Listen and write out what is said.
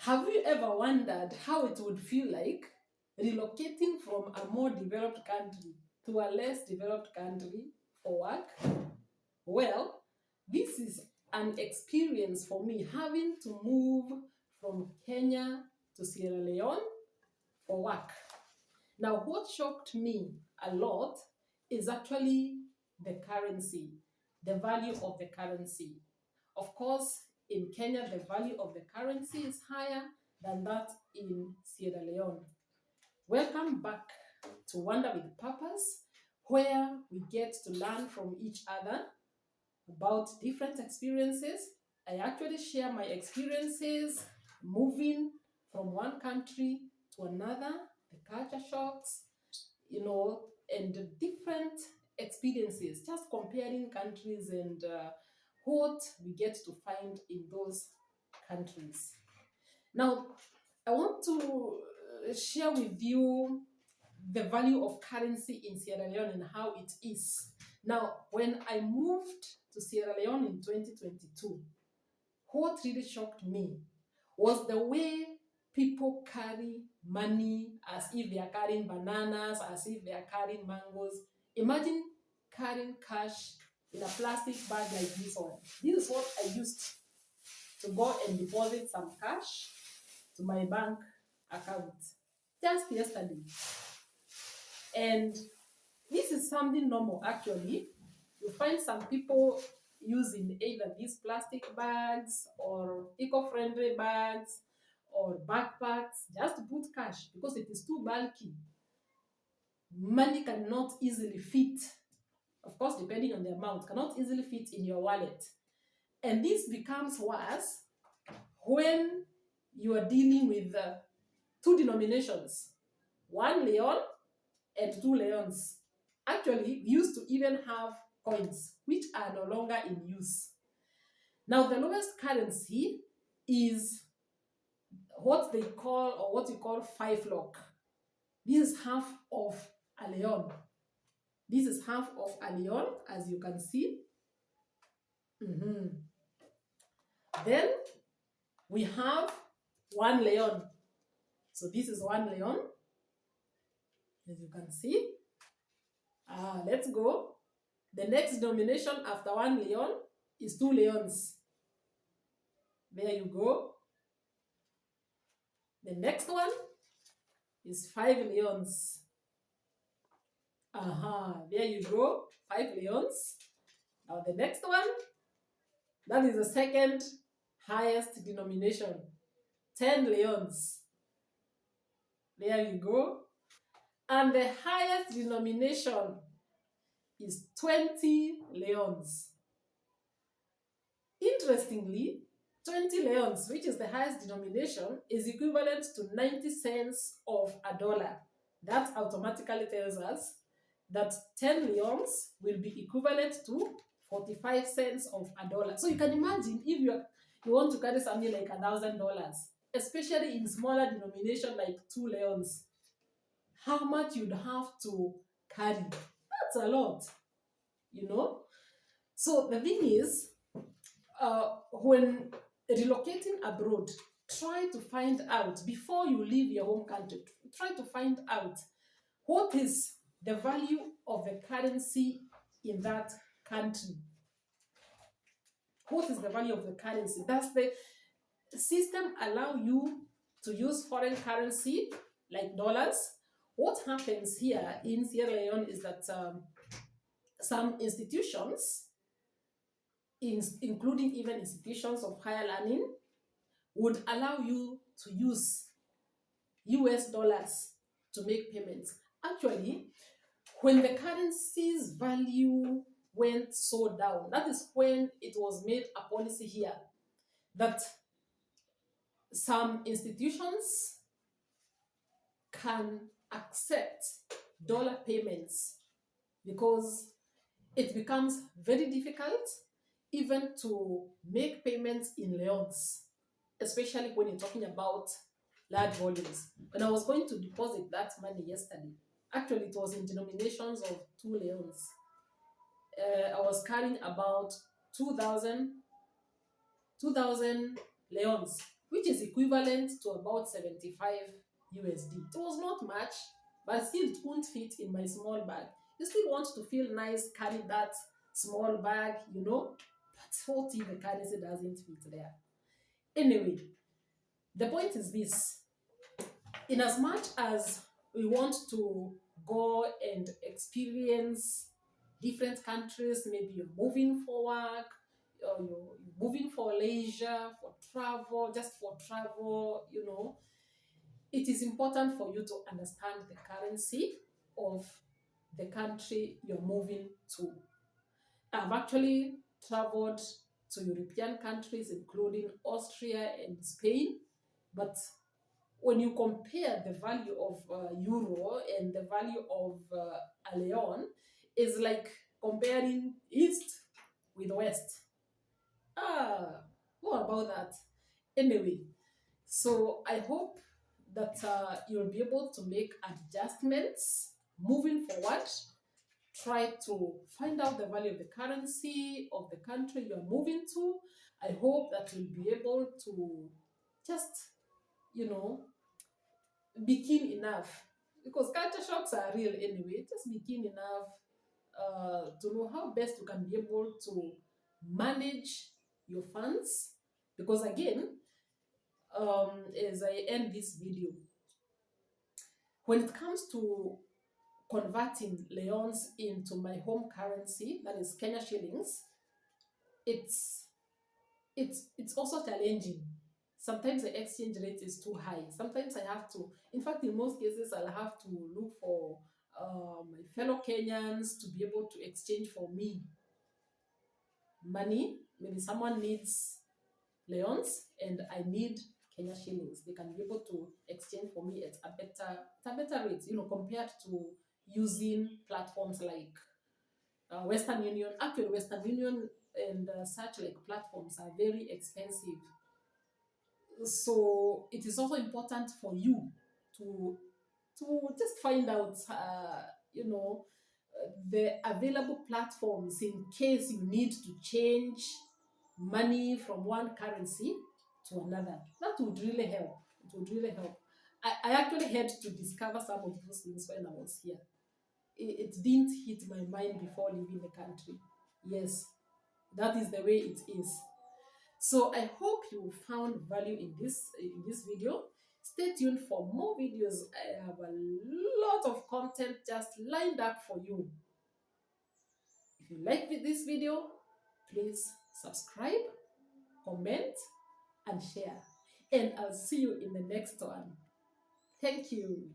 Have you ever wondered how it would feel like relocating from a more developed country to a less developed country for work? Well, this is an experience for me having to move from Kenya to Sierra Leone for work. Now, what shocked me a lot is actually the currency, the value of the currency. Of course, in Kenya, the value of the currency is higher than that in Sierra Leone. Welcome back to Wonder with Purpose, where we get to learn from each other about different experiences. I actually share my experiences moving from one country to another, the culture shocks, and the different experiences, just comparing countries and what we get to find in those countries. Now, I want to share with you the value of currency in Sierra Leone and how it is. Now, when I moved to Sierra Leone in 2022, what really shocked me was the way people carry money as if they are carrying bananas, as if they are carrying mangoes. Imagine carrying cash in a plastic bag like this one. This is what I used to go and deposit some cash to my bank account just yesterday. And this is something normal actually. You find some people using either these plastic bags or eco-friendly bags or backpacks just to put cash because it is too bulky. Money cannot easily fit, of course, depending on the amount, cannot easily fit in your wallet. And this becomes worse when you are dealing with two denominations, 1 leon and 2 leons. Actually, we used to even have coins which are no longer in use. Now, the lowest currency is what they call, or what you call 5 lock. This is half of a leon. This is half of a leon, as you can see. Then we have 1 leon. So this is 1 leon, as you can see. Let's go. The next denomination after 1 leon is 2 leons. There you go. The next one is 5 leons. There you go, 5 leons. Now the next one, that is the second highest denomination, 10 leons. There you go. And the highest denomination is 20 leons. Interestingly, 20 leons, which is the highest denomination, is equivalent to 90 cents of a dollar. That automatically tells us that 10 leons will be equivalent to 45 cents of a dollar. So you can imagine if you want to carry something like $1,000, especially in smaller denomination like 2 leons, how much you'd have to carry. That's a lot, So the thing is, when relocating abroad, try to find out, before you leave your home country, try to find out what is the value of the currency in that country. What is the value of the currency? Does the system allow you to use foreign currency like dollars? What happens here in Sierra Leone is that some institutions, including even institutions of higher learning, would allow you to use US dollars to make payments. Actually, when the currency's value went so down, that is when it was made a policy here that some institutions can accept dollar payments because it becomes very difficult even to make payments in leons, especially when you're talking about large volumes. When I was going to deposit that money yesterday, actually it was in denominations of 2 leons. I was carrying about 2,000 leons. which is equivalent to about 75 USD. It was not much, but still it won't fit in my small bag. You still want to feel nice, carry that small bag, but what if the currency doesn't fit there? Anyway, the point is this: in as much as we want to go and experience different countries, maybe you're moving for work, or you're moving for leisure, for travel, just for travel, it is important for you to understand the currency of the country you're moving to. I've actually traveled to European countries, including Austria and Spain, but when you compare the value of euro and the value of a leon, is like comparing east with west. Ah, what about that? Anyway, so I hope that you'll be able to make adjustments moving forward. Try to find out the value of the currency of the country you're moving to. I hope that you'll be able to just, you know, be keen enough, because culture shocks are real anyway. Just be keen enough to know how best you can be able to manage your funds. Because again, as I end this video, when it comes to converting leons into my home currency, that is Kenya shillings, it's it's also challenging. Sometimes the exchange rate is too high. Sometimes I have to, in fact, in most cases, I'll have to look for my fellow Kenyans to be able to exchange for me money. Maybe someone needs leons and I need Kenya shillings. They can be able to exchange for me at a better rate, compared to using platforms like Western Union. Actually, Western Union and such like platforms are very expensive. So it is also important for you to just find out, the available platforms in case you need to change money from one currency to another. That would really help. It would really help. I actually had to discover some of those things when I was here. It didn't hit my mind before leaving the country. Yes, that is the way it is. So I hope you found value in this video. Stay tuned for more videos. I have a lot of content just lined up for you. If you like this video, please subscribe, comment, and share. And I'll see you in the next one. Thank you.